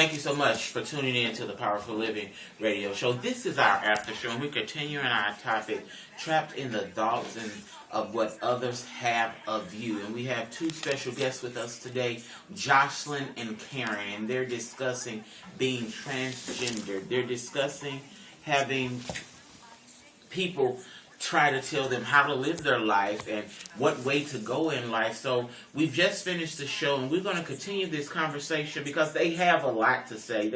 Thank you so much for tuning in to the Powerful Living radio show. This is our after show, and we continue in our topic, trapped in the thoughts and of what others have of you. And we have two special guests with us today, Jocelyn and Karen, and they're discussing being transgender. They're discussing having people try to tell them how to live their life and what way to go in life. So we've just finished the show, and we're going to continue this conversation because they have a lot to say.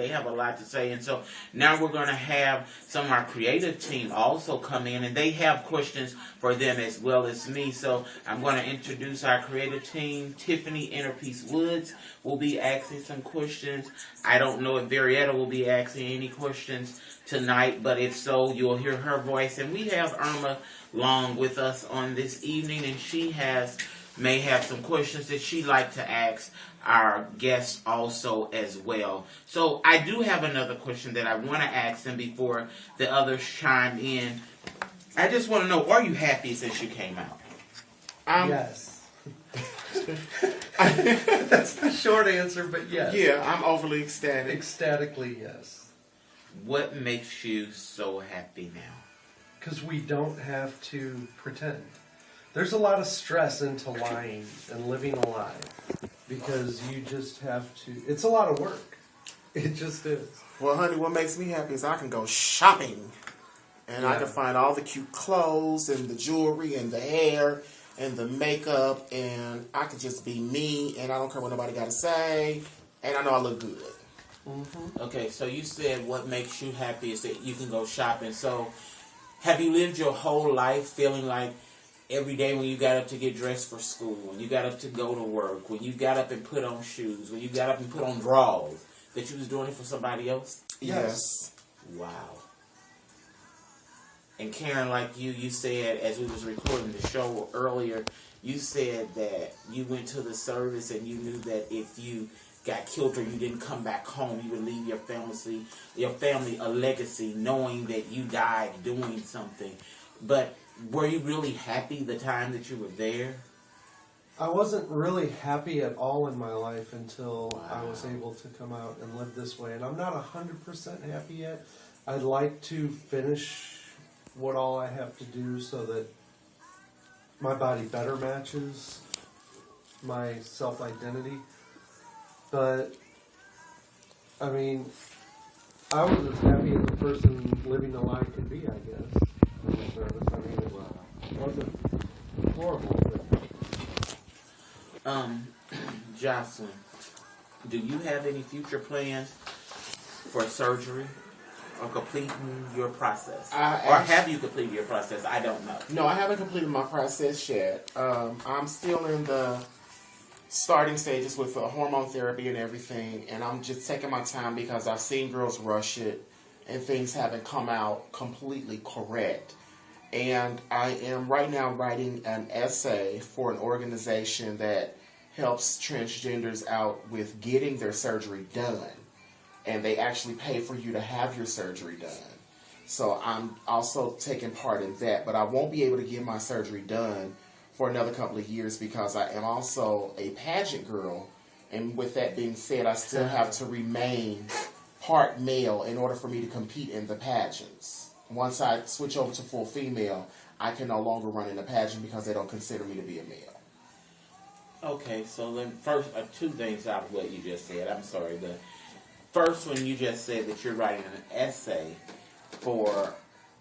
And so now we're going to have some of our creative team also come in, and they have questions for them as well as me. So I'm going to introduce our creative team. Tiffany Innerpeace Woods will be asking some questions. I don't know if Verietta will be asking any questions tonight, but if so, you'll hear her voice. And we have Irma Long with us on this evening, and she may have some questions that she'd like to ask our guests also as well. So I do have another question that I want to ask them before the others chime in. I just want to know, are you happy since you came out? Yes. That's the short answer, but yes. Yeah, I'm overly ecstatic. Ecstatically, yes. What makes you so happy now? Because we don't have to pretend. There's a lot of stress into lying and living a lie. Because you just have to... It's a lot of work. It just is. Well, honey, what makes me happy is I can go shopping. And I can find all the cute clothes and the jewelry and the hair and the makeup. And I can just be me, and I don't care what nobody got to say. And I know I look good. Mm-hmm. Okay, so you said what makes you happy is that you can go shopping. So have you lived your whole life feeling like every day when you got up to get dressed for school, when you got up to go to work, when you got up and put on shoes, when you got up and put on drawers, that you was doing it for somebody else? Yes. Wow. And Karen, like you said, as we was recording the show earlier, you said that you went to the service and you knew that if you got killed or you didn't come back home, you would leave your family a legacy knowing that you died doing something. But were you really happy the time that you were there? I wasn't really happy at all in my life until Wow. I was able to come out and live this way. And I'm not 100% happy yet. I'd like to finish what all I have to do so that my body better matches my self-identity. But, I mean, I was as happy as a person living a life could be, I guess, in the service. I mean, it wasn't horrible. But... Jocelyn, do you have any future plans for surgery or completing your process? Or have you completed your process? I don't know. No, I haven't completed my process yet. I'm still in the starting stages with hormone therapy and everything, and I'm just taking my time because I've seen girls rush it and things haven't come out completely correct. And I am right now writing an essay for an organization that helps transgenders out with getting their surgery done, and they actually pay for you to have your surgery done. So I'm also taking part in that, but I won't be able to get my surgery done for another couple of years because I am also a pageant girl, and with that being said, I still have to remain part male in order for me to compete in the pageants. Once I switch over to full female, I can no longer run in a pageant because they don't consider me to be a male. Okay, so then first, two things out of what you just said. I'm sorry. The first one, you just said that you're writing an essay for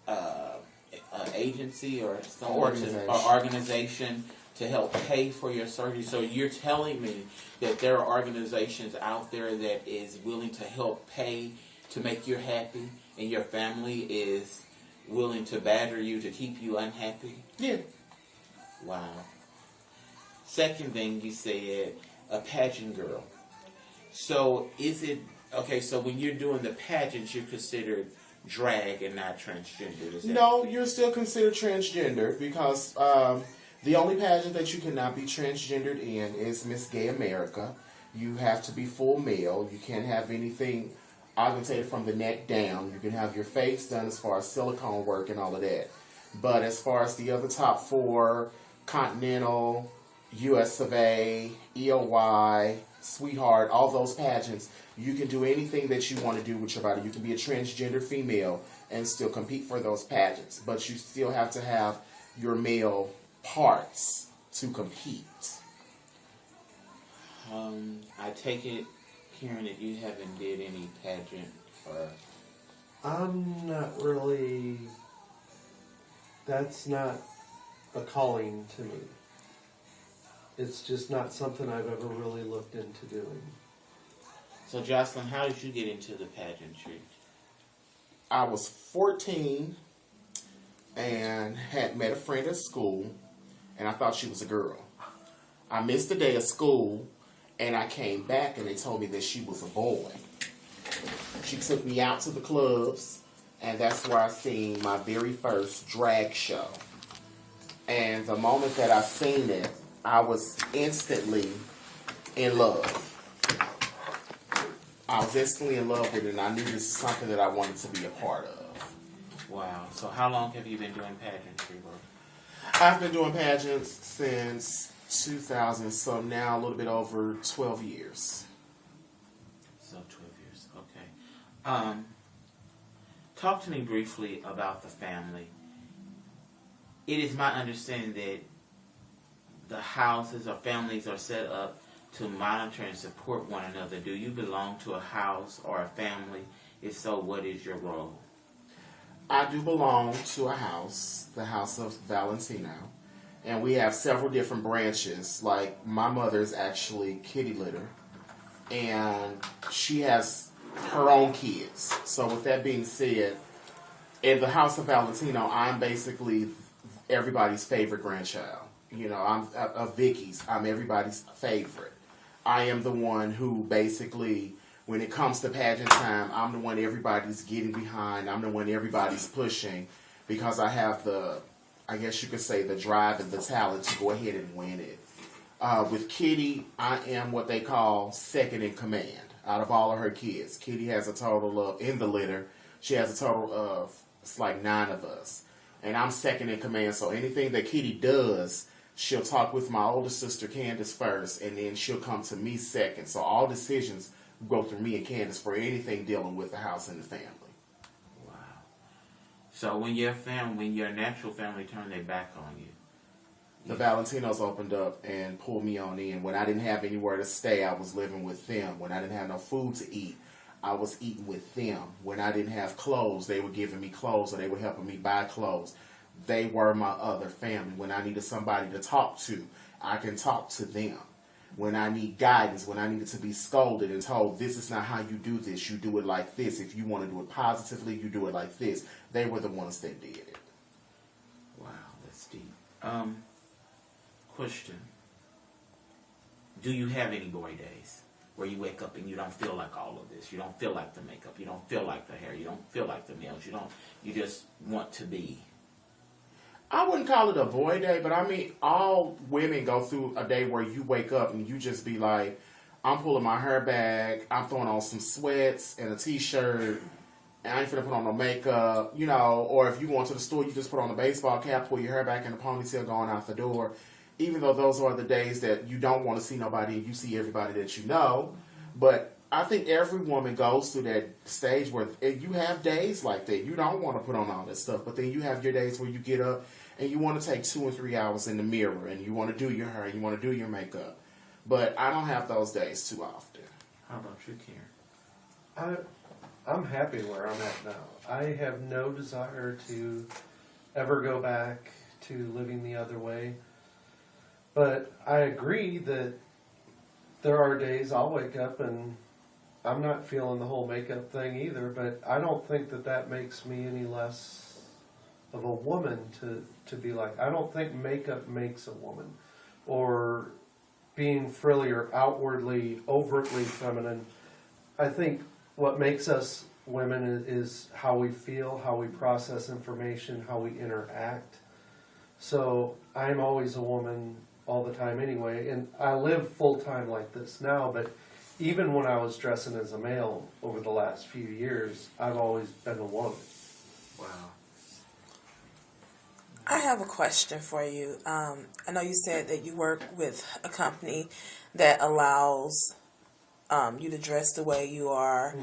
an agency or some organization to help pay for your surgery. So you're telling me that there are organizations out there that is willing to help pay to make you happy, and your family is willing to batter you to keep you unhappy? Yeah. Wow. Second thing you said, a pageant girl. So is it, okay, so when you're doing the pageants, you're considered drag and not transgender? Is that... No, you're still considered transgender because the only pageant that you cannot be transgendered in is Miss Gay America. You have to be full male. You can't have anything augmented from the neck down. You can have your face done as far as silicone work and all of that. But as far as the other top four, Continental, US of A, EOY, sweetheart, all those pageants, you can do anything that you want to do with your body. You can be a transgender female and still compete for those pageants, but you still have to have your male parts to compete. I take it, Karen, that you haven't did any pageant or... I'm not really... That's not a calling to me. It's just not something I've ever really looked into doing. So, Jocelyn, how did you get into the pageantry? I was 14 and had met a friend at school, and I thought she was a girl. I missed a day of school, and I came back, and they told me that she was a boy. She took me out to the clubs, and that's where I seen my very first drag show. And the moment that I seen it, I was instantly in love. I was instantly in love with it, and I knew this is something that I wanted to be a part of. Wow. So how long have you been doing pageantry work? I've been doing pageants since 2000, so now a little bit over 12 years. So 12 years, okay. Talk to me briefly about the family. It is my understanding that the houses or families are set up to monitor and support one another. Do you belong to a house or a family? If so, what is your role? I do belong to a house, the House of Valentino, and we have several different branches. Like, my mother is actually kitty litter, and she has her own kids. So with that being said, in the House of Valentino, I'm basically everybody's favorite grandchild. You know, I'm of Vicky's. I'm everybody's favorite. I am the one who basically, when it comes to pageant time, I'm the one everybody's getting behind. I'm the one everybody's pushing because I have the, I guess you could say, the drive and the talent to go ahead and win it. With Kitty, I am what they call second in command out of all of her kids. Kitty has a total of, in the litter, she has a total of, it's like 9 of us. And I'm second in command, so anything that Kitty does, she'll talk with my older sister Candace first, and then she'll come to me second. So all decisions go through me and Candace for anything dealing with the house and the family. Wow. So when your natural family turned their back on you, the Valentinos opened up and pulled me on in. When I didn't have anywhere to stay, I was living with them. When I didn't have no food to eat, I was eating with them. When I didn't have clothes, they were giving me clothes, or they were helping me buy clothes. They were my other family. When I needed somebody to talk to, I can talk to them. When I need guidance, when I needed to be scolded and told, this is not how you do this, you do it like this. If you want to do it positively, you do it like this. They were the ones that did it. wow, that's deep. Question. Do you have any boy days where you wake up and you don't feel like all of this? You don't feel like the makeup. You don't feel like the hair. You don't feel like the nails. You just want to be. I wouldn't call it a boy day, but I mean, all women go through a day where you wake up and you just be like, I'm pulling my hair back, I'm throwing on some sweats and a t-shirt, and I ain't finna put on no makeup, you know, or if you go into the store, you just put on a baseball cap, pull your hair back in a ponytail going out the door. Even though those are the days that you don't want to see nobody and you see everybody that you know. But I think every woman goes through that stage where you have days like that. You don't want to put on all that stuff, but then you have your days where you get up and you want to take 2 and 3 hours in the mirror and you want to do your hair and you want to do your makeup. But I don't have those days too often. How about you, Karen? I'm happy where I'm at now. I have no desire to ever go back to living the other way. But I agree that there are days I'll wake up and I'm not feeling the whole makeup thing either, but I don't think that makes me any less of a woman to be like. I don't think makeup makes a woman, or being frilly or outwardly, overtly feminine. I think what makes us women is how we feel, how we process information, how we interact. So I'm always a woman all the time anyway, and I live full-time like this now, but even when I was dressing as a male over the last few years, I've always been a woman. Wow. I have a question for you. I know you said that you work with a company that allows you to dress the way you are.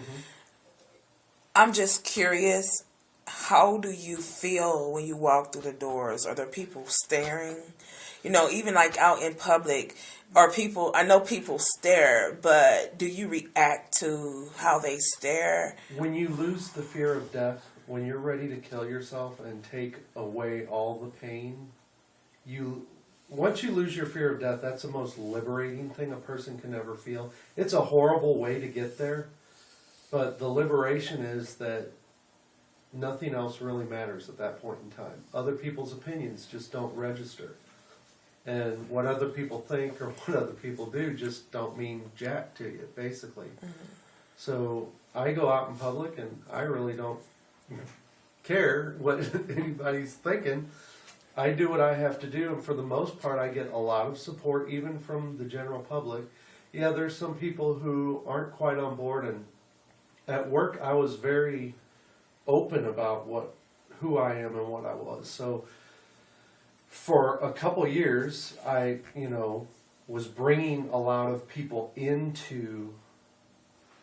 I'm just curious, how do you feel when you walk through the doors? Are there people staring? Even like out in public, I know people stare, but do you react to how they stare? When you lose the fear of death, when you're ready to kill yourself and take away all the pain, once you lose your fear of death, that's the most liberating thing a person can ever feel. It's a horrible way to get there, but the liberation is that nothing else really matters at that point in time. Other people's opinions just don't register. And what other people think or what other people do just don't mean jack to you, basically. So I go out in public and I really don't care what anybody's thinking. I do what I have to do, and for the most part I get a lot of support, even from the general public. Yeah, there's some people who aren't quite on board, and at work I was very open about who I am and what I was. So for a couple years, I, was bringing a lot of people into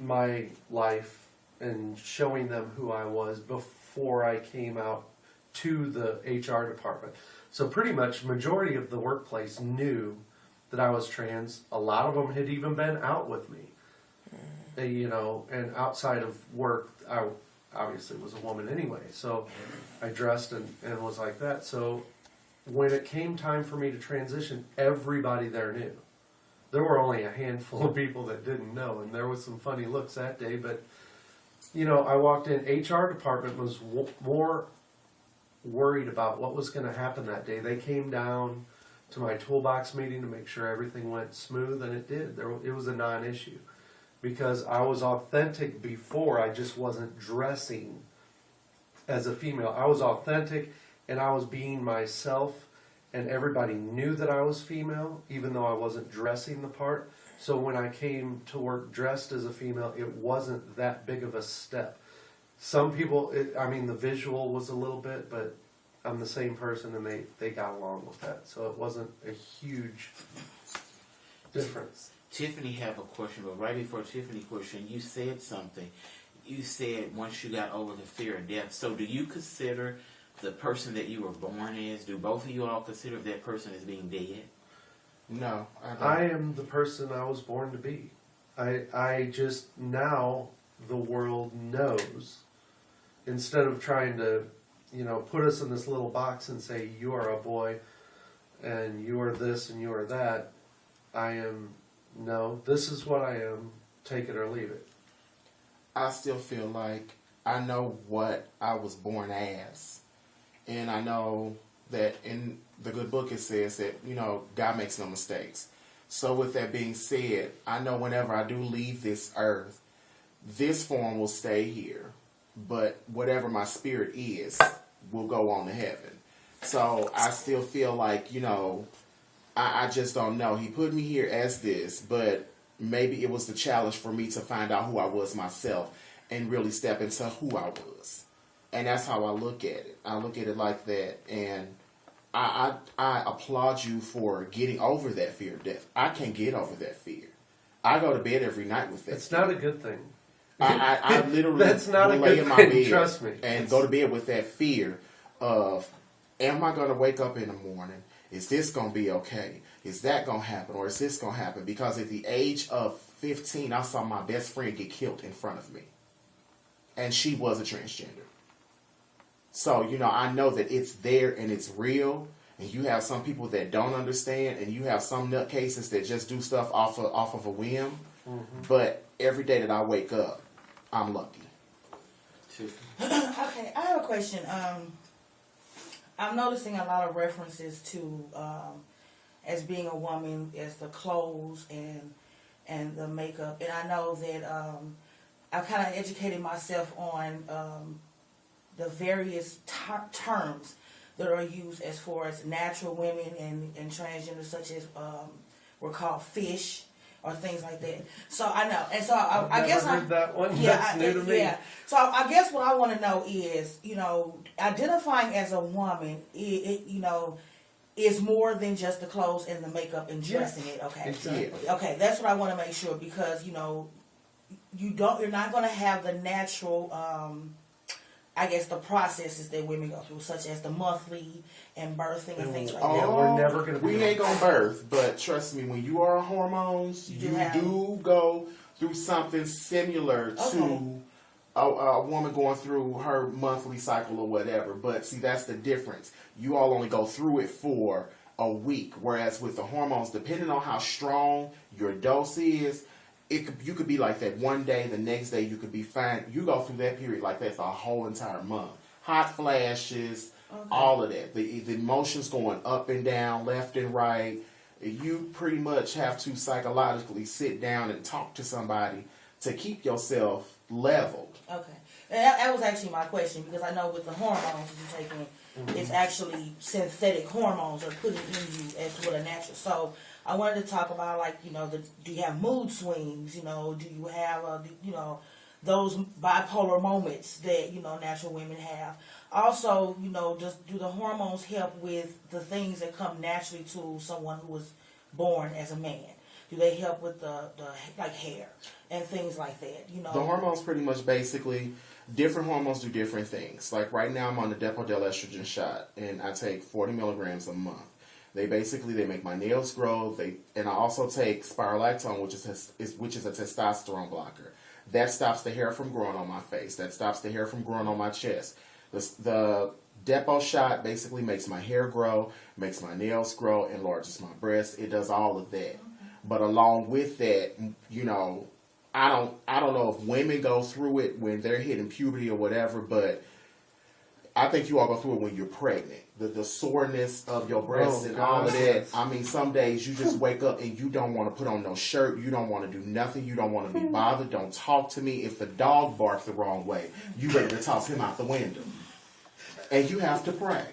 my life and showing them who I was before I came out to the HR department. So pretty much majority of the workplace knew that I was trans. A lot of them had even been out with me. And outside of work, I obviously was a woman anyway. So I dressed and was like that. So when it came time for me to transition, everybody there knew. There were only a handful of people that didn't know, and there was some funny looks that day. But, I walked in, HR department was more worried about what was going to happen that day. They came down to my toolbox meeting to make sure everything went smooth, and it did. It was a non-issue because I was authentic before. I just wasn't dressing as a female. I was authentic, and I was being myself, and everybody knew that I was female, even though I wasn't dressing the part. So when I came to work dressed as a female, it wasn't that big of a step. Some people, the visual was a little bit, but I'm the same person, and they got along with that. So it wasn't a huge difference. Tiffany have a question, but right before Tiffany's question, you said something. You said once you got over the fear of death. So do you consider the person that you were born as, do both of you all consider that person as being dead? No, I don't. I am the person I was born to be. I just, now the world knows, instead of trying to, put us in this little box and say, you are a boy, and you are this and you are that, this is what I am, take it or leave it. I still feel like I know what I was born as. And I know that in the good book it says that, God makes no mistakes. So with that being said, I know whenever I do leave this earth, this form will stay here. But whatever my spirit is will go on to heaven. So I still feel like, I just don't know. He put me here as this, but maybe it was the challenge for me to find out who I was myself and really step into who I was. And that's how I look at it. I look at it like that. And I applaud you for getting over that fear of death. I can't get over that fear. I go to bed every night with that. It's not a good thing. I literally That's not a lay good in my thing, bed trust me. and go to bed with that fear of, am I going to wake up in the morning? Is this going to be okay? Is that going to happen? Or is this going to happen? Because at the age of 15, I saw my best friend get killed in front of me. And she was a transgender. So, I know that it's there and it's real. And you have some people that don't understand. And you have some nutcases that just do stuff off of a whim. Mm-hmm. But every day that I wake up, I'm lucky. Okay, I have a question. I'm noticing a lot of references to as being a woman, as the clothes and the makeup, and I know that I've kind of educated myself on the various terms that are used as far as natural women and transgender, such as we're called fish or things like that. So I know, and so I guess I've heard that one. Yeah, That's new to me. Yeah. So I guess what I want to know is, identifying as a woman, is more than just the clothes and the makeup and dressing it. Okay. Exactly. Okay, that's what I want to make sure, because you're not going to have the natural, I guess, the processes that women go through, such as the monthly and birthing and things like that. Yeah, we're never gonna be We ain't gonna birth, but trust me, when you are on hormones, you do go through something similar to a woman going through her monthly cycle or whatever. But see, that's the difference. You all only go through it for a week, whereas with the hormones, depending on how strong your dose is, you could be like that one day, the next day you could be fine. You go through that period like that for a whole entire month. Hot flashes, all of that. The emotions going up and down, left and right. You pretty much have to psychologically sit down and talk to somebody to keep yourself leveled. Okay. And that was actually my question, because I know with the hormones that you're taking, it's actually synthetic hormones are putting in you as what a natural. So I wanted to talk about, like, do you have mood swings? Do you have, those bipolar moments that, natural women have? Also, just do the hormones help with the things that come naturally to someone who was born as a man? Do they help with the like hair and things like that? The hormones pretty much basically, different hormones do different things. Like right now I'm on the Depo-Del estrogen shot, and I take 40 milligrams a month. They make my nails grow. And I also take spirolactone, which is a testosterone blocker. That stops the hair from growing on my face. That stops the hair from growing on my chest. The Depo shot basically makes my hair grow, makes my nails grow, enlarges my breasts. It does all of that. But along with that, I don't know if women go through it when they're hitting puberty or whatever, but I think you all go through it when you're pregnant. The soreness of your breasts and all of that. I mean, some days you just wake up and you don't want to put on no shirt. You don't want to do nothing. You don't want to be bothered. Don't talk to me. If the dog barks the wrong way, you ready to toss him out the window. And you have to pray.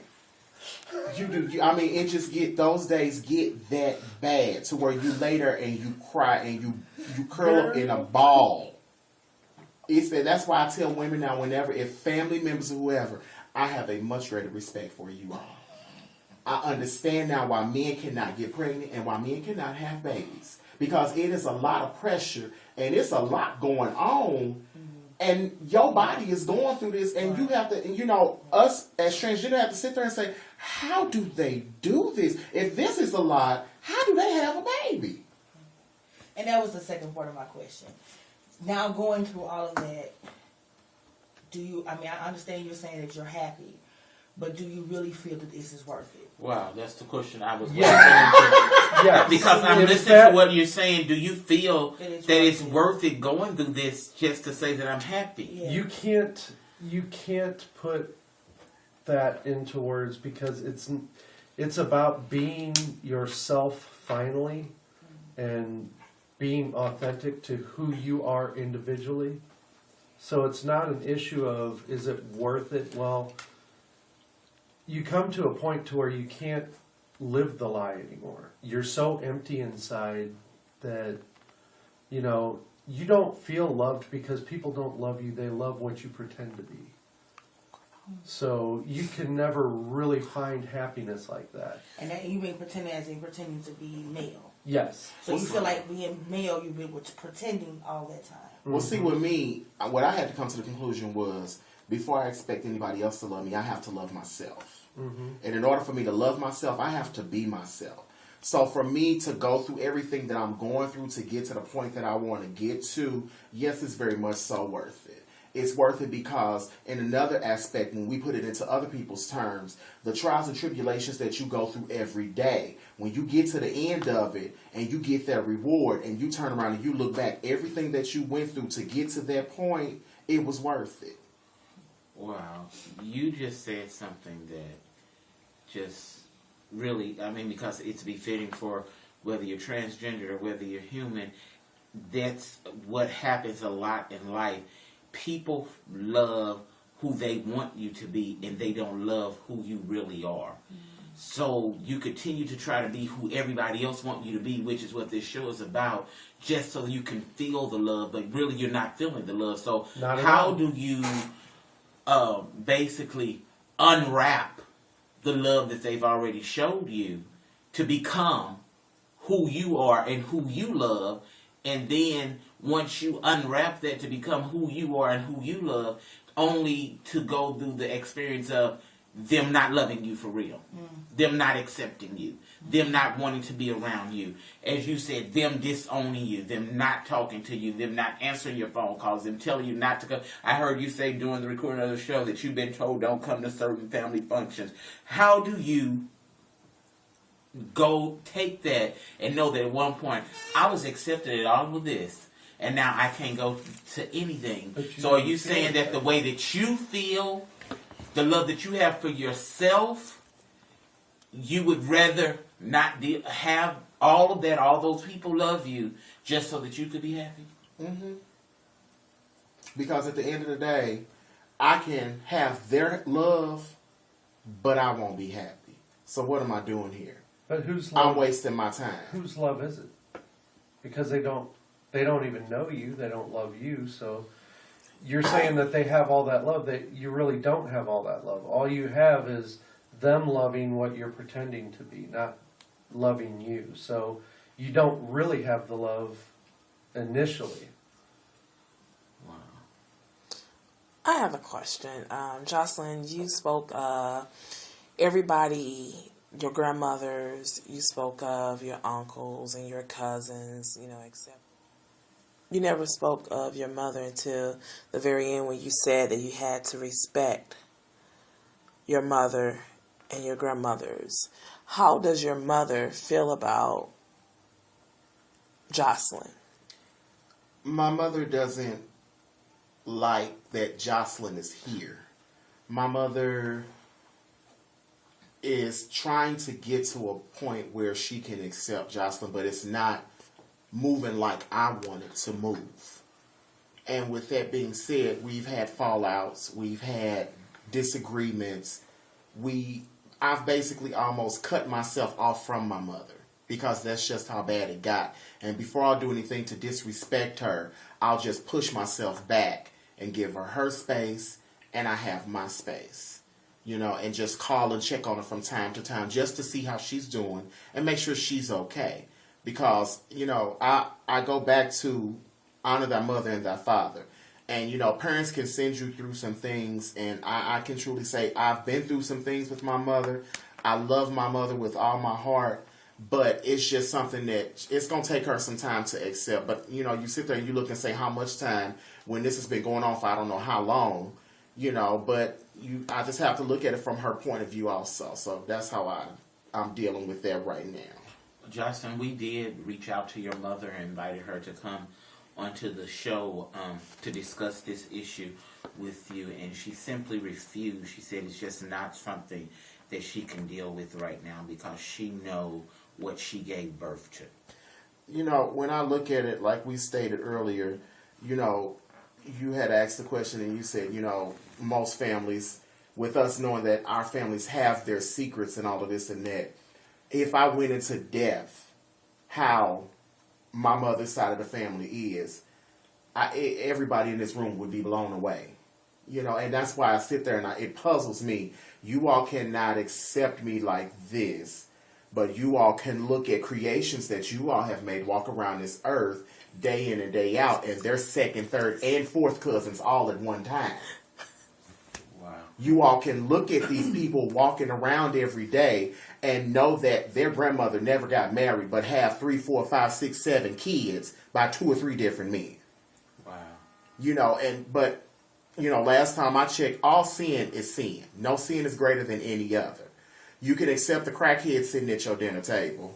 You do. It just those days get that bad to where you lay there and you cry and you curl up in a ball. That's why I tell women now, if family members or whoever, I have a much greater respect for you all. I understand now why men cannot get pregnant and why men cannot have babies. Because it is a lot of pressure and it's a lot going on. And your body is going through this, and you have to, us as transgender have to sit there and say, how do they do this? If this is a lot, how do they have a baby? And that was the second part of my question. Now, going through all of that, I understand you're saying that you're happy, but do you really feel that this is worth it? Wow, that's the question I was Yeah. Because I'm listening to what you're saying. Do you feel that it's worth it going through this just to say that I'm happy? Yeah. You can't put that into words, because it's about being yourself finally and being authentic to who you are individually. So it's not an issue of, is it worth it? Well, you come to a point to where you can't live the lie anymore. You're so empty inside that, you don't feel loved because people don't love you. They love what you pretend to be. So you can never really find happiness like that. And that you mean pretending to be male? Yes. So you feel like being male, you've been pretending all that time? Well, see, with me, what I had to come to the conclusion was, before I expect anybody else to love me, I have to love myself. And in order for me to love myself, I have to be myself. So for me to go through everything that I'm going through to get to the point that I want to get to, yes, it's very much so worth it. It's worth it because in another aspect, when we put it into other people's terms, the trials and tribulations that you go through every day, when you get to the end of it and you get that reward and you turn around and you look back, everything that you went through to get to that point, it was worth it. Wow. You just said something that just really, because it's befitting for whether you're transgender or whether you're human, that's what happens a lot in life. People love who they want you to be, and they don't love who you really are. So you continue to try to be who everybody else wants you to be, which is what this show is about, just so you can feel the love, but really you're not feeling the love. So how do you basically unwrap the love that they've already showed you to become who you are and who you love, and then once you unwrap that to become who you are and who you love, only to go through the experience of them not loving you for real, them not accepting you, them not wanting to be around you. As you said, them disowning you, them not talking to you, them not answering your phone calls, them telling you not to come. I heard you say during the recording of the show that you've been told don't come to certain family functions. How do you go take that and know that at one point I was accepted at all of this, and now I can't go to anything? So are you saying that the way that you feel, the love that you have for yourself, you would rather not have all of that, all those people love you, just so that you could be happy? Mm-hmm. Because at the end of the day, I can have their love, but I won't be happy. So what am I doing here? But whose love? I'm wasting my time. Whose love is it? Because they don't even know you. They don't love you. So you're saying that they have all that love. That you really don't have all that love. All you have is them loving what you're pretending to be, not loving you. So you don't really have the love initially. Wow. I have a question. Jocelyn, you spoke of everybody, your grandmothers, you spoke of your uncles and your cousins, except you never spoke of your mother until the very end when you said that you had to respect your mother and your grandmothers. How does your mother feel about Jocelyn? My mother doesn't like that Jocelyn is here. My mother is trying to get to a point where she can accept Jocelyn, but it's not moving like I want it to move. And with that being said, we've had fallouts, we've had disagreements. I've basically almost cut myself off from my mother because that's just how bad it got. And before I do anything to disrespect her, I'll just push myself back and give her space, and I have my space. And just call and check on her from time to time just to see how she's doing and make sure she's okay. Because, I go back to honor thy mother and thy father. And, parents can send you through some things, and I can truly say I've been through some things with my mother. I love my mother with all my heart, but it's just something that it's going to take her some time to accept. But, you sit there and you look and say how much time when this has been going on for I don't know how long, but I just have to look at it from her point of view also. So that's how I'm dealing with that right now. Jocelyn, we did reach out to your mother and invited her to come onto the show to discuss this issue with you, and she simply refused. She said it's just not something that she can deal with right now because she knows what she gave birth to. When I look at it, like we stated earlier, you had asked the question and you said, most families, with us knowing that our families have their secrets and all of this and that, if I went into depth how my mother's side of the family is, everybody in this room would be blown away. And that's why I sit there and it puzzles me. You all cannot accept me like this, but you all can look at creations that you all have made walk around this earth day in and day out, and they're second, third, and fourth cousins all at one time. Wow. You all can look at these people walking around every day and know that their grandmother never got married, but have 3, 4, 5, 6, 7 kids by 2 or 3 different men. Wow. But last time I checked, all sin is sin. No sin is greater than any other. You can accept the crackhead sitting at your dinner table,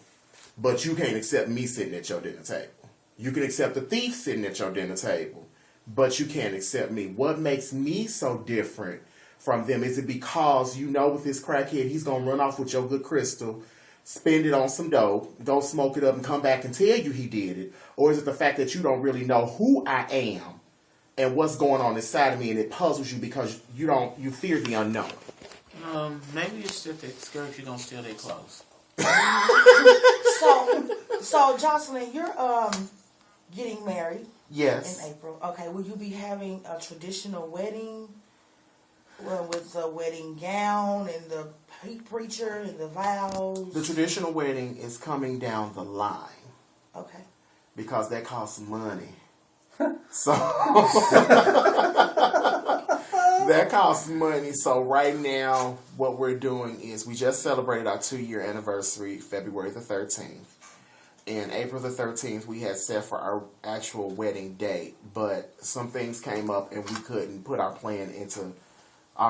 but you can't accept me sitting at your dinner table. You can accept the thief sitting at your dinner table, but you can't accept me. What makes me so different from them? Is it because with this crackhead, he's going to run off with your good crystal, spend it on some dope, go smoke it up and come back and tell you he did it? Or is it the fact that you don't really know who I am and what's going on inside of me, and it puzzles you because you fear the unknown? Maybe it's just that scared you're going to steal their clothes. So Jocelyn, you're getting married. Yes. In April. Okay, will you be having a traditional wedding? Well, with the wedding gown and the preacher and the vows? The traditional wedding is coming down the line. Okay. Because that costs money. So that costs money. So right now, what we're doing is we just celebrated our 2-year anniversary, February the 13th. And April the 13th, we had set for our actual wedding date. But some things came up and we couldn't put our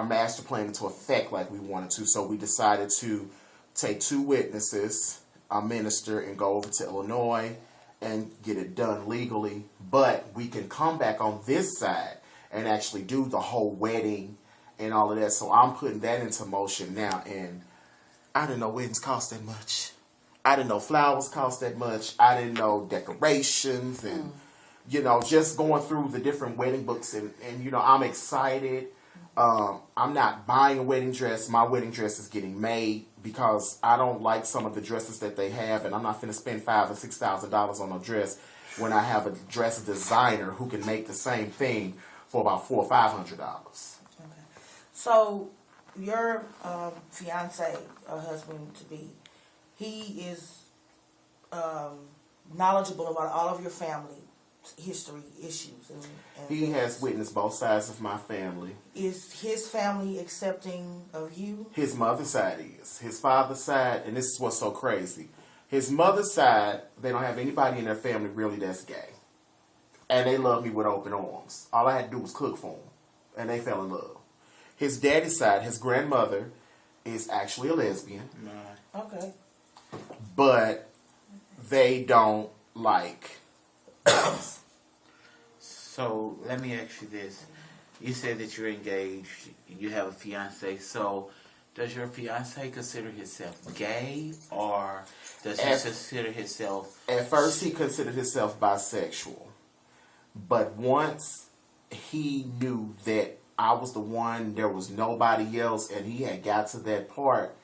master plan into effect like we wanted to. So we decided to take 2 witnesses, a minister, and go over to Illinois and get it done legally. But we can come back on this side and actually do the whole wedding and all of that. So I'm putting that into motion now. And I didn't know weddings cost that much. I didn't know flowers cost that much. I didn't know decorations and, just going through the different wedding books. And I'm excited. I'm not buying a wedding dress. My wedding dress is getting made because I don't like some of the dresses that they have. And I'm not going to spend $5,000 or $6,000 on a dress when I have a dress designer who can make the same thing for about $400 or $500. Okay. So your fiance or husband to be, he is knowledgeable about all of your family history issues. And He has witnessed both sides of my family. Is his family accepting of you? His mother's side is. His father's side, and this is what's so crazy. His mother's side, they don't have anybody in their family really that's gay. And they love me with open arms. All I had to do was cook for them. And they fell in love. His daddy's side, his grandmother, is actually a lesbian. Okay. But they don't like us. So let me ask you this. You said that you're engaged, you have a fiance, so does your fiance consider himself gay, or does he consider himself... At first he considered himself bisexual. But once he knew that I was the one, there was nobody else, and he had got to that part,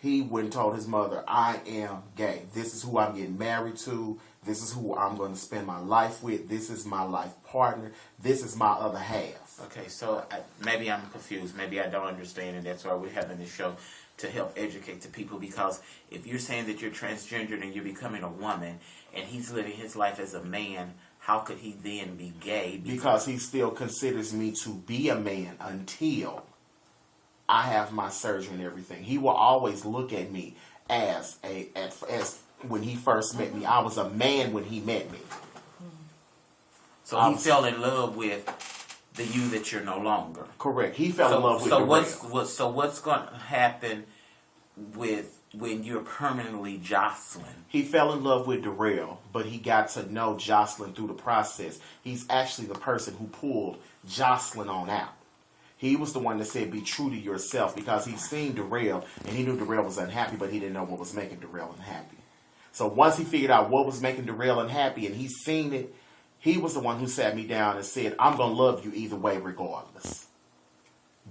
he went and told his mother, I am gay. This is who I'm getting married to. This is who I'm going to spend my life with. This is my life partner. This is my other half. Okay, so maybe I'm confused. Maybe I don't understand, and that's why we're having this show, to help educate the people. Because if you're saying that you're transgendered and you're becoming a woman, and he's living his life as a man, how could he then be gay? Because he still considers me to be a man until I have my surgery and everything. He will always look at me as when he first met me. I was a man when he met me. So he fell in love with the you that you're no longer. Correct. He fell in love with the So what's going to happen with when you're permanently Jocelyn? He fell in love with Darrell, but he got to know Jocelyn through the process. He's actually the person who pulled Jocelyn on out. He was the one that said, be true to yourself, because he's seen Darrell, and he knew Darrell was unhappy, but he didn't know what was making Darrell unhappy. So once he figured out what was making Darrell unhappy, and he's seen it, he was the one who sat me down and said, I'm going to love you either way regardless.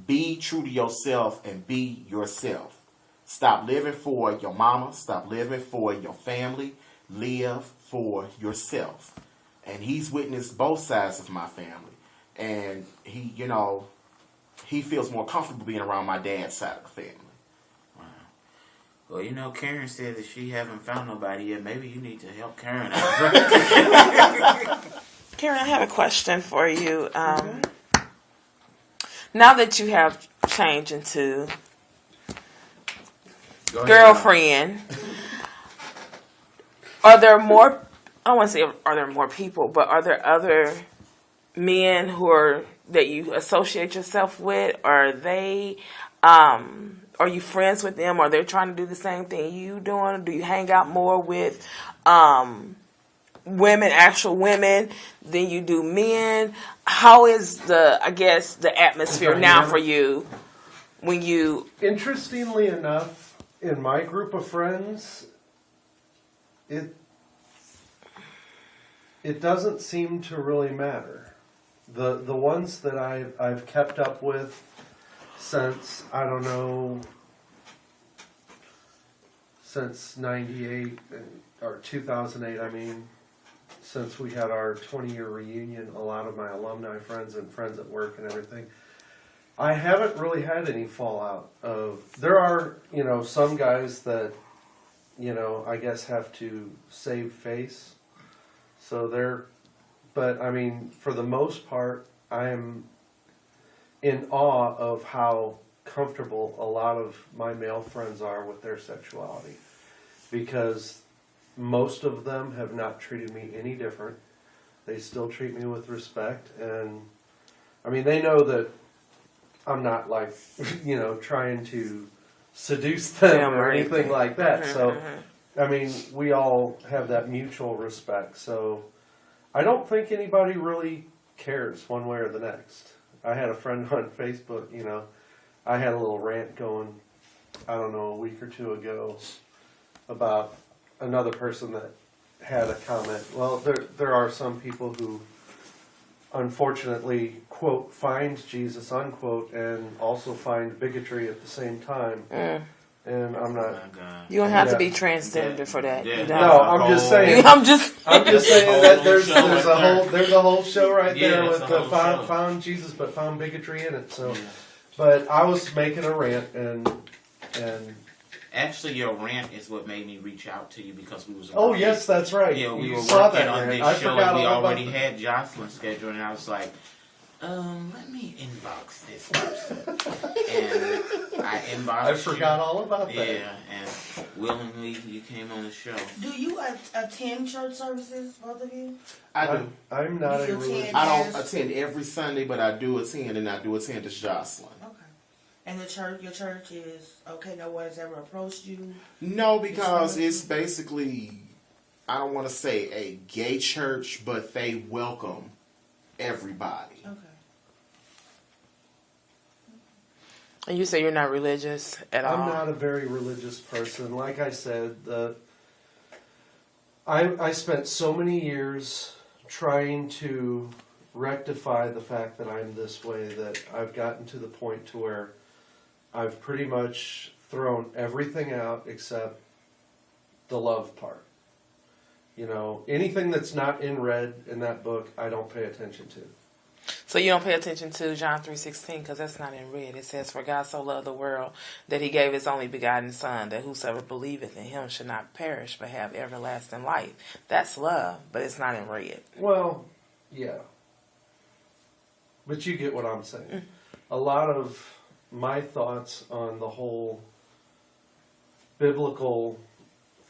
Be true to yourself and be yourself. Stop living for your mama. Stop living for your family. Live for yourself. And he's witnessed both sides of my family. And he, he feels more comfortable being around my dad's side of the family. Wow. Well, Karen said that she haven't found nobody yet. Maybe you need to help Karen out. Karen, I have a question for you. Now that you have changed into girlfriend, are there more, I want to say are there more people, but are there other men that you associate yourself with? Are they, are you friends with them? Are they trying to do the same thing you doing? Do you hang out more with actual women than you do men? How is the atmosphere now for you when you... Interestingly enough, in my group of friends, it doesn't seem to really matter. The ones that I've kept up with since, I don't know, since 98 or 2008, I mean, since we had our 20-year reunion, a lot of my alumni friends and friends at work and everything, I haven't really had any fallout there are, some guys that, I guess have to save face. So But I mean, for the most part, I am in awe of how comfortable a lot of my male friends are with their sexuality, because most of them have not treated me any different. They still treat me with respect, and I mean, they know that I'm not like, trying to seduce them or anything like that. So, I mean, we all have that mutual respect. So, I don't think anybody really cares one way or the next. I had a friend on Facebook, I had a little rant going, I don't know, a week or two ago about another person that had a comment. Well, there are some people who unfortunately, quote, find Jesus, unquote, and also find bigotry at the same time. And I'm not. You don't have to be transgender for that. Yeah. No, I'm just saying. I'm just saying that there's a whole show right there with the found Jesus but found bigotry in it. So, but I was making a rant and. Actually, your rant is what made me reach out to you because we was. Oh yes, that's right. Yeah, we you were saw working that on rant. this I show. forgot We all already about had Jocelyn scheduled, and I was like, let me inbox this person, and I inboxed. I forgot all about that. Yeah, and willingly you came on the show. Do you attend church services, both of you? I do. I'm not You a religious. attend- I don't attend every Sunday, but I do attend, and I do attend as Jocelyn. Okay. And your church is okay. No one has ever approached you. No, because it's basically, I don't want to say a gay church, but they welcome everybody. Okay. And you say you're not religious at all? I'm not a very religious person. Like I said, I spent so many years trying to rectify the fact that I'm this way that I've gotten to the point to where I've pretty much thrown everything out except the love part. Anything that's not in red in that book, I don't pay attention to. So you don't pay attention to John 3:16 because that's not in red. It says, "For God so loved the world that He gave His only begotten Son, that whosoever believeth in Him should not perish but have everlasting life." That's love, but it's not in red. Well, yeah. But you get what I'm saying. A lot of my thoughts on the whole biblical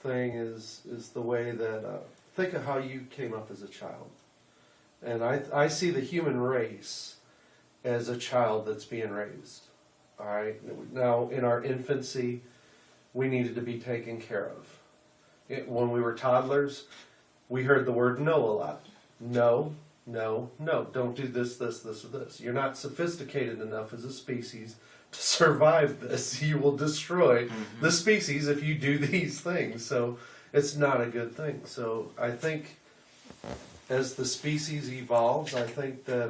thing is the way that think of how you came up as a child. And I see the human race as a child that's being raised. All right. Now, in our infancy, we needed to be taken care of. When we were toddlers, we heard the word no a lot. No, no, no. Don't do this, this, this, or this. You're not sophisticated enough as a species to survive this. You will destroy the species if you do these things. So it's not a good thing. So I think as the species evolves, I think that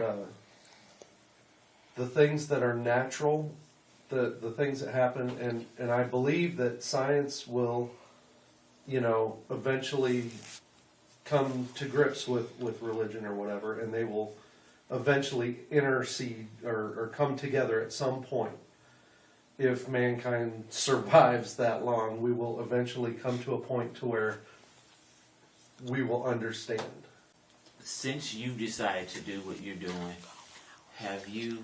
the things that are natural, the things that happen, and I believe that science will, eventually come to grips with religion or whatever, and they will eventually intercede or come together at some point. If mankind survives that long, we will eventually come to a point to where we will understand. Since you decided to do what you're doing, have you,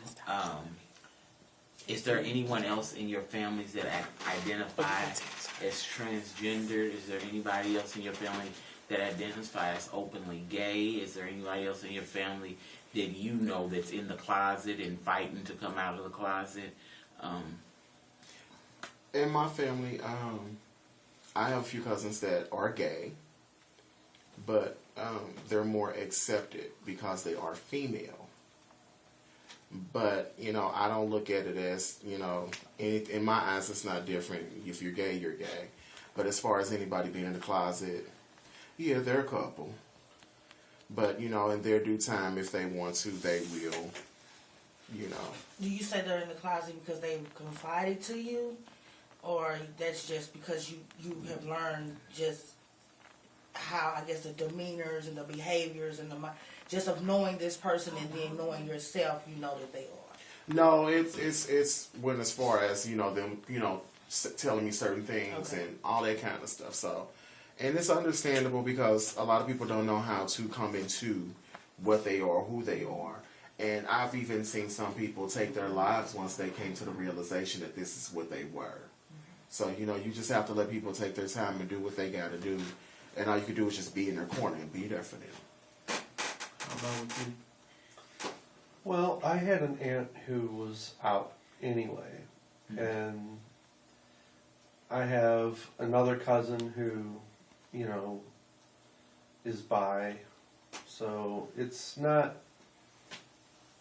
is there anyone else in your families that identify as transgender? Is there anybody else in your family that identifies as openly gay? Is there anybody else in your family that you know that's in the closet and fighting to come out of the closet? In my family, I have a few cousins that are gay, but they're more accepted because they are female. But, I don't look at it as, in my eyes, it's not different. If you're gay, you're gay. But as far as anybody being in the closet, yeah, they're a couple. But, in their due time, if they want to, they will, Do you say they're in the closet because they confided to you? Or that's just because you have learned just how, I guess, the demeanors and the behaviors and just of knowing this person and then knowing yourself, you know that they are? No, it's when as far as, them, telling me certain things and all that kind of stuff. So, and it's understandable because a lot of people don't know how to come into what they are, who they are. And I've even seen some people take their lives once they came to the realization that this is what they were. So, you know, you just have to let people take their time and do what they got to do. And all you can do is just be in their corner and be there for them. How about with you? Well, I had an aunt who was out anyway. And I have another cousin who, you know, is bi. So it's not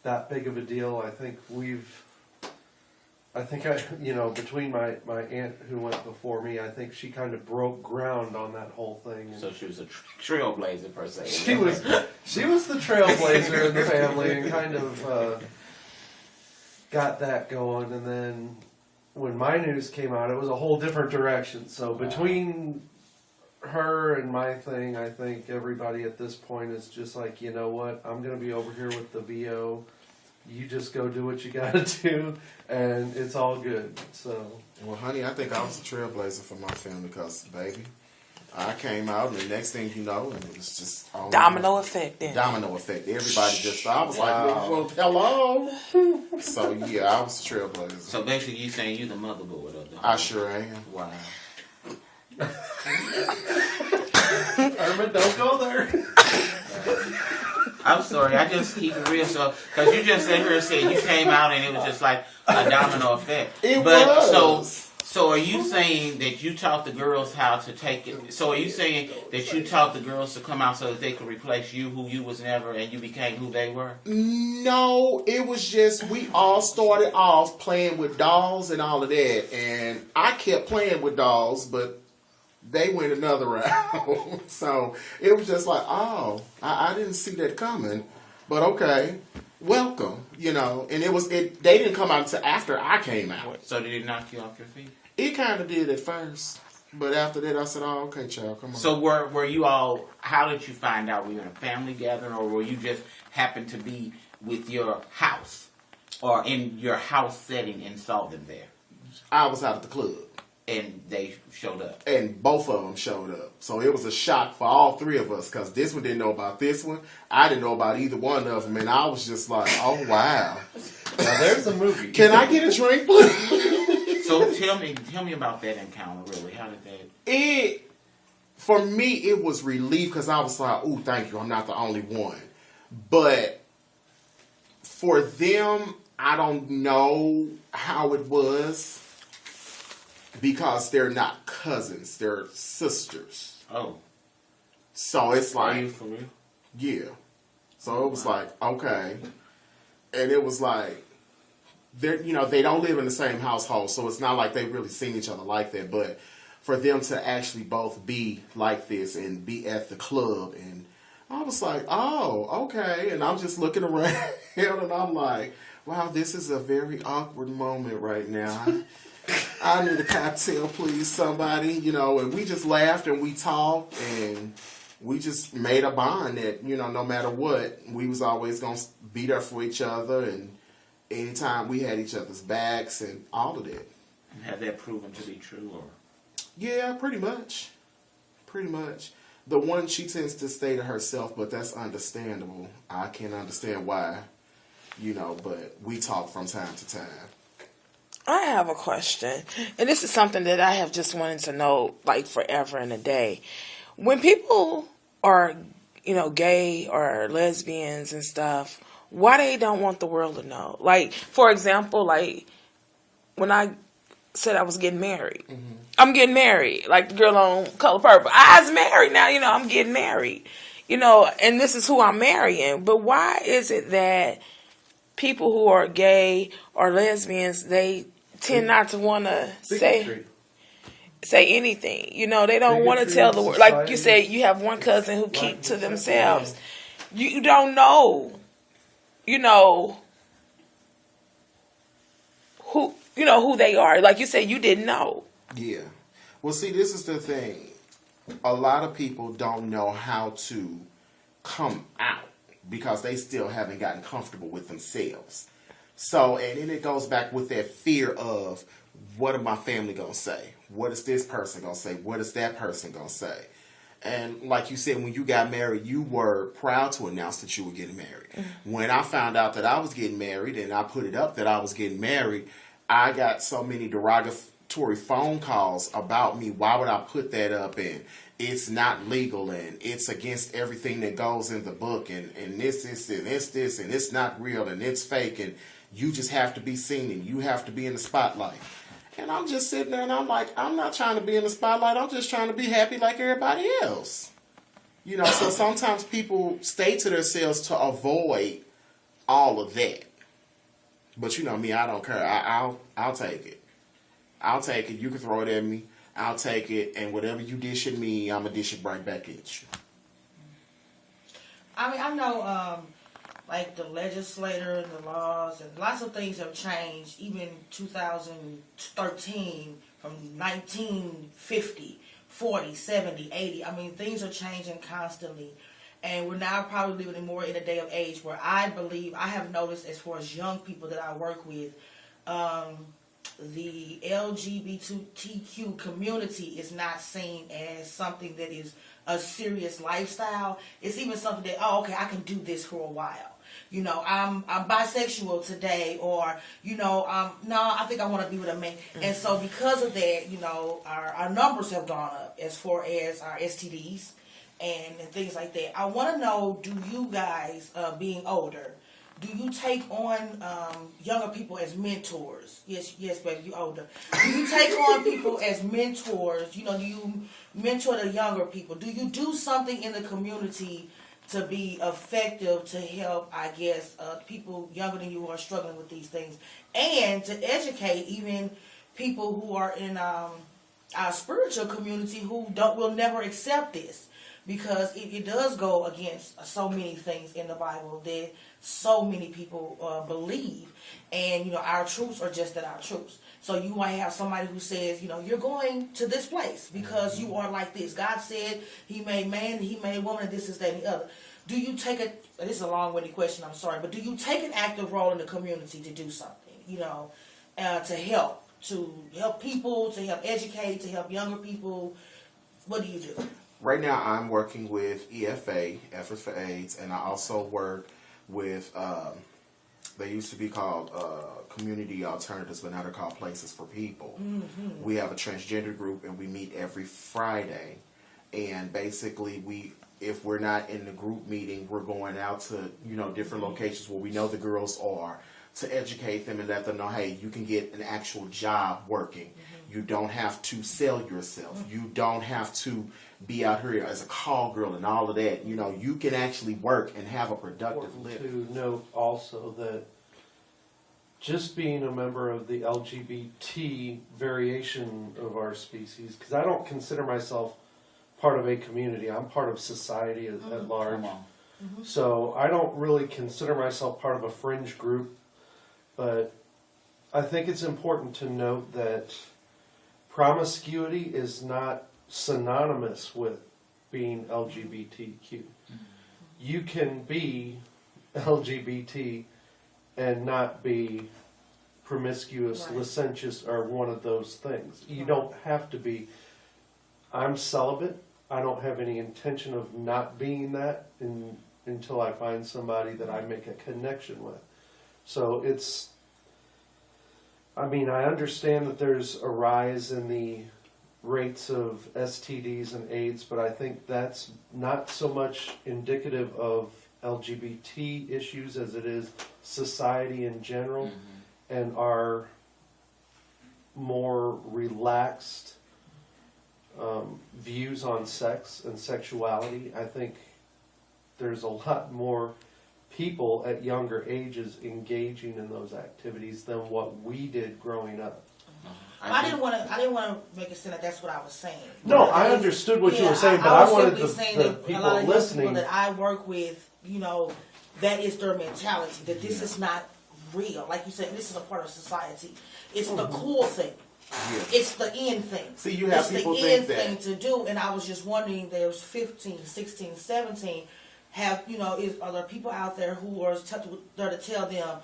that big of a deal. I think you know, between my aunt who went before me, I think she kind of broke ground on that whole thing. So she was a trailblazer per se. She was the trailblazer in the family and kind of got that going. And then when my news came out, it was a whole different direction. So between her and my thing, I think everybody at this point is just like, you know what, I'm going to be over here with the VO. You just go do what you got to do, and it's all good. So, well, honey, I think I was a trailblazer for my family because, baby, I came out, and the next thing you know, and it was just all Domino effect. Then. Domino effect. Everybody just, I was like, well, hello. So yeah, I was a trailblazer. So basically, you saying you the motherboard of the. I sure am. Wow. Irma, don't go there. I'm sorry, I just keep it real. So, because you just said here, said you came out and it was just like a domino effect. It was. So are you saying that you taught the girls how to take it? So are you saying that you taught the girls to come out so that they could replace you, who you was never, and you became who they were? No, it was just we all started off playing with dolls and all of that, and I kept playing with dolls, but they went another round. So it was just like, oh, I didn't see that coming, but okay, welcome, you know. And they didn't come out until after I came out. So did it knock you off your feet? It kind of did at first, but after that I said, oh, okay, child, come on. So were you all, how did you find out? Were you in a family gathering, or were you just happened to be with your house or in your house setting and saw them there? I was out at the club. And they showed up. And both of them showed up. So it was a shock for all three of us because this one didn't know about this one. I didn't know about either one of them. And I was just like, oh, wow. Now there's a movie. Can I get a drink, please? So tell me about that encounter, really. How did that... For me, it was relief because I was like, ooh, thank you. I'm not the only one. But for them, I don't know how it was. Because they're not cousins, they're sisters. Oh. So it's like... Are you for real? Yeah. So it was like, okay. And it was like, they don't live in the same household, so it's not like they've really seen each other like that. But for them to actually both be like this and be at the club, and I was like, oh, okay. And I'm just looking around, and I'm like, wow, this is a very awkward moment right now. I need a cocktail, please, somebody, and we just laughed and we talked and we just made a bond that, no matter what, we was always going to be there for each other, and anytime we had each other's backs and all of that. And have that proven to be true, or? Yeah, pretty much. Pretty much. The one, she tends to stay to herself, but that's understandable. I can understand why, but we talk from time to time. I have a question, and this is something that I have just wanted to know, like, forever and a day. When people are, gay or lesbians and stuff, why they don't want the world to know? Like, for example, like, when I said I was getting married, I'm getting married, like the girl on Color Purple. I was married now, I'm getting married, and this is who I'm marrying. But why is it that people who are gay or lesbians, they tend not to want to say anything. They don't want to tell the world. Like you said, you have one cousin who keep to themselves. You don't know, who they are. Like you said, you didn't know. Yeah. Well, see, this is the thing. A lot of people don't know how to come out because they still haven't gotten comfortable with themselves. So, and then it goes back with that fear of, what are my family going to say? What is this person going to say? What is that person going to say? And like you said, when you got married, you were proud to announce that you were getting married. When I found out that I was getting married and I put it up that I was getting married, I got so many derogatory phone calls about me. Why would I put that up? And it's not legal, and it's against everything that goes in the book, and this, and it's not real, and it's fake, and you just have to be seen, and you have to be in the spotlight. And I'm just sitting there and I'm like, I'm not trying to be in the spotlight. I'm just trying to be happy like everybody else. You know, so sometimes people stay to themselves to avoid all of that. But you know me, I don't care. I'll take it. I'll take it. You can throw it at me. I'll take it. And whatever you dish at me, I'm going to dish it right back at you. I mean, I know, like the legislator and the laws and lots of things have changed. Even 2013, from 1950, 40, 70, 80. I mean, things are changing constantly. And we're now probably living more in a day of age where I believe, I have noticed as far as young people that I work with, the LGBTQ community is not seen as something that is a serious lifestyle. It's even something that, oh, okay, I can do this for a while. You know, I'm bisexual today, or, you know, no, I think I want to be with a man. Mm-hmm. And so because of that, you know, our numbers have gone up as far as our STDs and things like that. I want to know, do you guys, being older, do you take on younger people as mentors? Yes, baby, you older. Do you take on people as mentors? You know, do you mentor the younger people? Do you do something in the community to be effective to help, I guess, people younger than you who are struggling with these things, and to educate even people who are in our spiritual community who will never accept this, because it does go against so many things in the Bible that so many people believe, and you know, our truths are just that, our truths. So you might have somebody who says, you know, you're going to this place because you are like this. God said He made man, He made woman, and this is that and the other. Do you take this is a long-winded question, I'm sorry, but do you take an active role in the community to do something, you know, to help people, to help educate, to help younger people? What do you do? Right now I'm working with EFA, Efforts for AIDS, and I also work with, they used to be called Community Alternatives, but now they're called Places for People. Mm-hmm. We have a transgender group, and we meet every Friday. And basically, if we're not in the group meeting, we're going out to, you know, different locations where we know the girls are, to educate them and let them know, hey, you can get an actual job working. Mm-hmm. You don't have to sell yourself. Mm-hmm. You don't have to be out here as a call girl and all of that. You know, you can actually work and have a productive living. To note also that just being a member of the LGBT variation of our species, because I don't consider myself part of a community, I'm part of society at large. Mm-hmm. So I don't really consider myself part of a fringe group, but I think it's important to note that promiscuity is not synonymous with being LGBTQ. Mm-hmm. You can be LGBT and not be promiscuous, right, licentious, or one of those things. You don't have to be. I'm celibate. I don't have any intention of not being that until I find somebody that I make a connection with. So it's, I mean, I understand that there's a rise in the rates of STDs and AIDS, but I think that's not so much indicative of LGBT issues as it is society in general, mm-hmm, and our more relaxed views on sex and sexuality. I think there's a lot more people at younger ages engaging in those activities than what we did growing up. I didn't want to make it sound like that's what I was saying. No, I understood what you were saying, but I wanted the people a lot of listening. People that I work with, you know, that is their mentality, that this is not real. Like you said, this is a part of society. It's the cool thing. Yeah. It's the end thing. See, you have people think that. It's the end thing to do, and I was just wondering, there's 15, 16, 17, are there people out there who are there to tell them,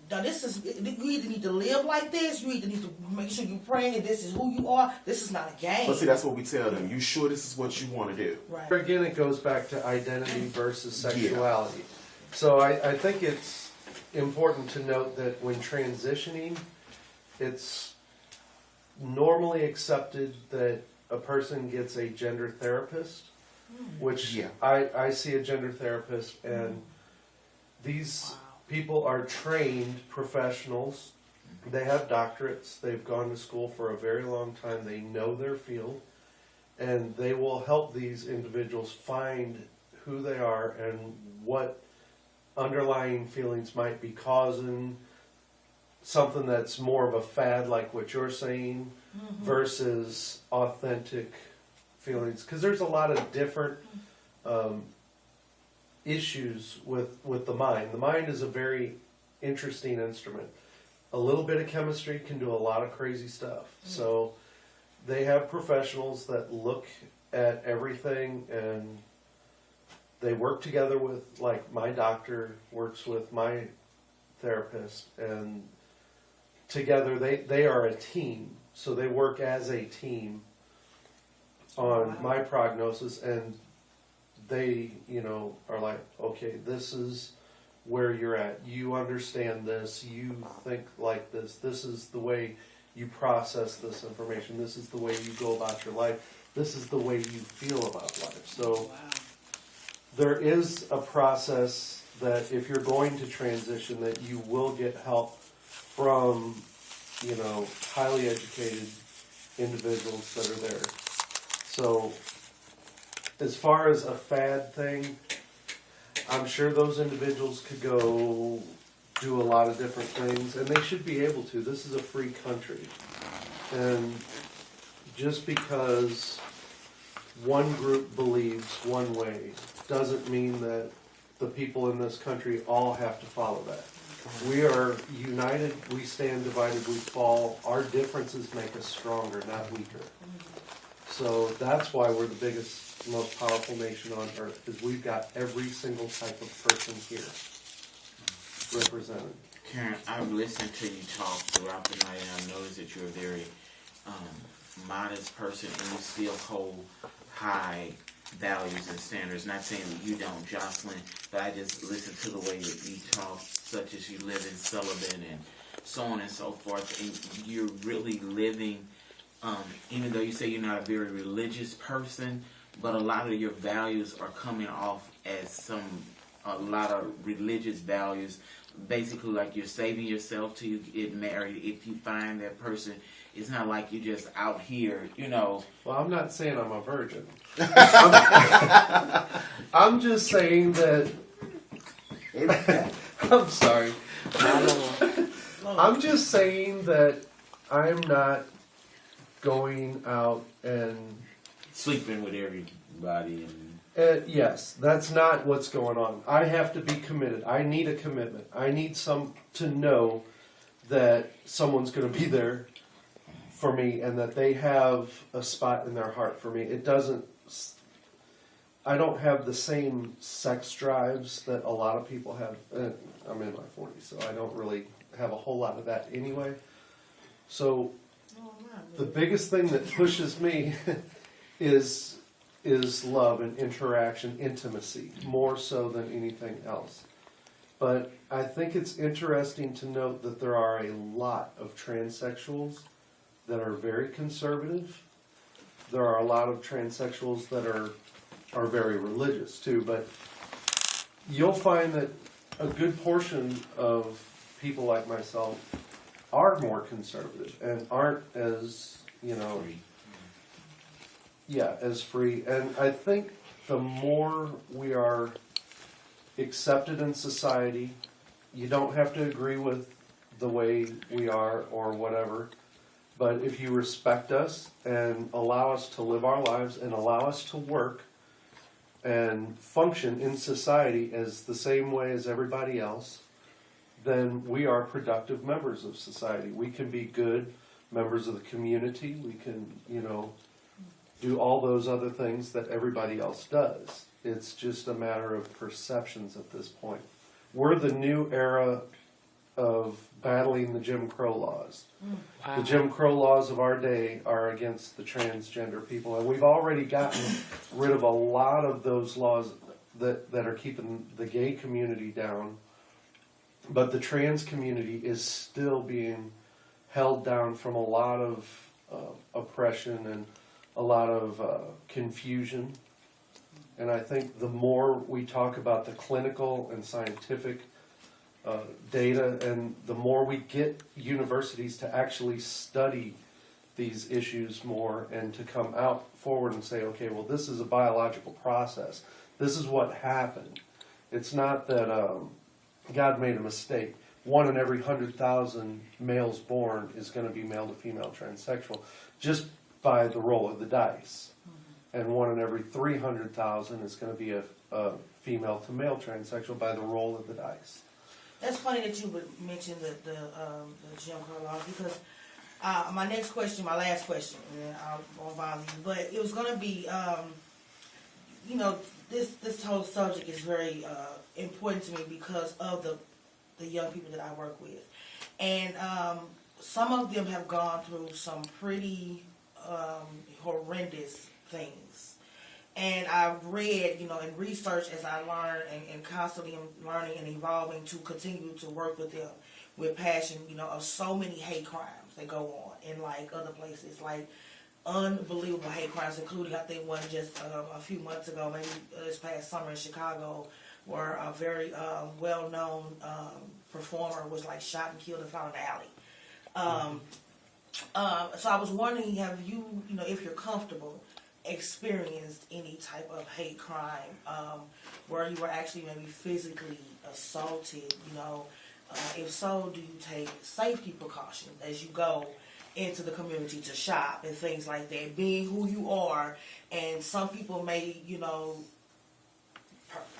now this is, you either need to live like this, you either need to make sure you're praying that this is who you are. This is not a game. But see, that's what we tell them. You sure this is what you want to do? Right. Again, it goes back to identity versus sexuality. So I think it's important to note that when transitioning, it's normally accepted that a person gets a gender therapist, which I see a gender therapist, and these people are trained professionals. They have doctorates. They've gone to school for a very long time. They know their field, and they will help these individuals find who they are and what underlying feelings might be causing something that's more of a fad, like what you're saying, versus authentic feelings. Because there's a lot of different issues with the mind. The mind is a very interesting instrument. A little bit of chemistry can do a lot of crazy stuff. So they have professionals that look at everything, and they work together with, like my doctor works with my therapist, and together they are a team. So they work as a team on my prognosis, and they, are like, okay, this is where you're at. You understand this. You think like this. This is the way you process this information. This is the way you go about your life. This is the way you feel about life. So there is a process that if you're going to transition, that you will get help from, highly educated individuals that are there. So as far as a fad thing, I'm sure those individuals could go do a lot of different things, and they should be able to. This is a free country. And just because one group believes one way doesn't mean that the people in this country all have to follow that. We are united, we stand divided, we fall. Our differences make us stronger, not weaker. So that's why we're the biggest, most powerful nation on earth, because we've got every single type of person here represented. Karen, I've listened to you talk throughout the night, and I've noticed that you're a very modest person, and you still hold high values and standards. Not saying that you don't, Jocelyn, but I just listen to the way that you talk, such as you live in celibate and so on and so forth, and you're really living, even though you say you're not a very religious person, but a lot of your values are coming off as a lot of religious values. Basically, like you're saving yourself till you get married. If you find that person, it's not like you're just out here, Well, I'm not saying I'm a virgin. I'm just saying that. I'm sorry. I'm just saying that I'm not going out and sleeping with everybody. yes, that's not what's going on. I have to be committed. I need a commitment. I need to know that someone's going to be there for me and that they have a spot in their heart for me. I don't have the same sex drives that a lot of people have. I'm in my 40s, so I don't really have a whole lot of that anyway. So the biggest thing that pushes me is love and interaction, intimacy, more so than anything else. But I think it's interesting to note that there are a lot of transsexuals that are very conservative. There are a lot of transsexuals that are very religious too, but you'll find that a good portion of people like myself are more conservative and aren't as, as free. And I think the more we are accepted in society, you don't have to agree with the way we are or whatever, but if you respect us and allow us to live our lives and allow us to work and function in society as the same way as everybody else, then we are productive members of society. We can be good members of the community. We can, do all those other things that everybody else does. It's just a matter of perceptions at this point. We're the new era of violating the Jim Crow laws. The Jim Crow laws of our day are against the transgender people, and we've already gotten rid of a lot of those laws that are keeping the gay community down. But the trans community is still being held down from a lot of oppression and a lot of confusion. And I think the more we talk about the clinical and scientific data, and the more we get universities to actually study these issues more and to come out forward and say, okay, well, this is a biological process. This is what happened. It's not that God made a mistake. 1 in every 100,000 males born is going to be male to female transsexual just by the roll of the dice. And 1 in every 300,000 is going to be a female to male transsexual by the roll of the dice. That's funny that you would mention the Jim Crow laws, because my next question, my last question, and I won't bother you, but it was going to be, you know, this whole subject is very important to me because of the young people that I work with. And some of them have gone through some pretty horrendous things. And I've read, you know, in research as I learn and constantly am learning and evolving to continue to work with them with passion, you know, of so many hate crimes that go on in like other places, like unbelievable hate crimes, including I think one just a few months ago, maybe this past summer in Chicago, where a very well-known performer was like shot and killed and found in the alley. So I was wondering, have you, you know, if you're comfortable, experienced any type of hate crime where you were actually maybe physically assaulted, you know? If so, do you take safety precautions as you go into the community to shop and things like that, being who you are? And some people may, you know,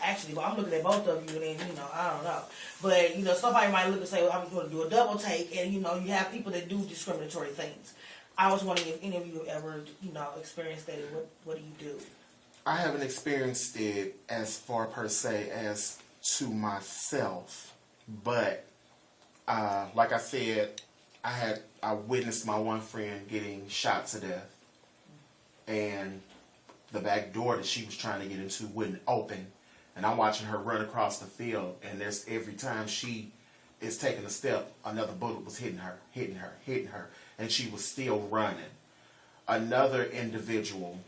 actually, well, I'm looking at both of you and then, you know, I don't know. But, you know, somebody might look and say, well, I'm going to do a double take, and, you know, you have people that do discriminatory things. I was wondering if any of you have ever, you know, experienced that, and what do you do? I haven't experienced it as far per se as to myself, but like I said, I witnessed my one friend getting shot to death, and the back door that she was trying to get into wouldn't open, and I'm watching her run across the field, and there's every time she is taking a step, another bullet was hitting her, and she was still running. Another individual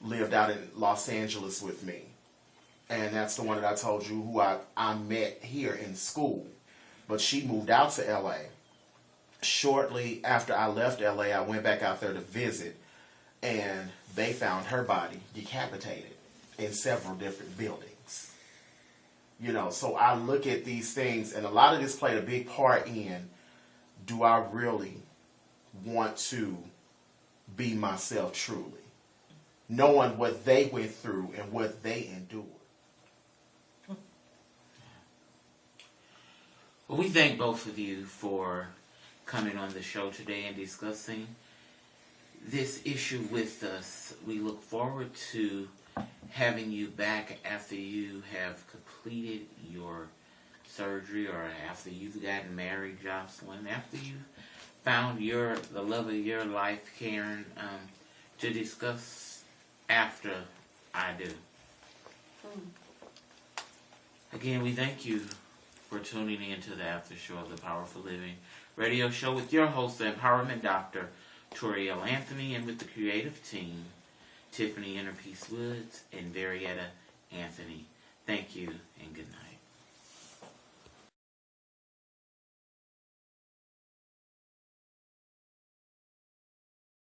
lived out in Los Angeles with me, and that's the one that I told you who I met here in school, but she moved out to LA. Shortly after I left LA, I went back out there to visit, and they found her body decapitated in several different buildings. You know, so I look at these things, and a lot of this played a big part in, do I really want to be myself truly? Knowing what they went through and what they endured. Well, we thank both of you for coming on the show today and discussing this issue with us. We look forward to having you back after you have completed your surgery, or after you've gotten married, Jocelyn, after you found the love of your life, Karen, to discuss after I do. Again, we thank you for tuning in to the Aftershow of the Powerful Living radio show with your host, the Empowerment Doctor, Toriel Anthony, and with the creative team, Tiffany Innerpeace Woods and Varietta Anthony. Thank you, and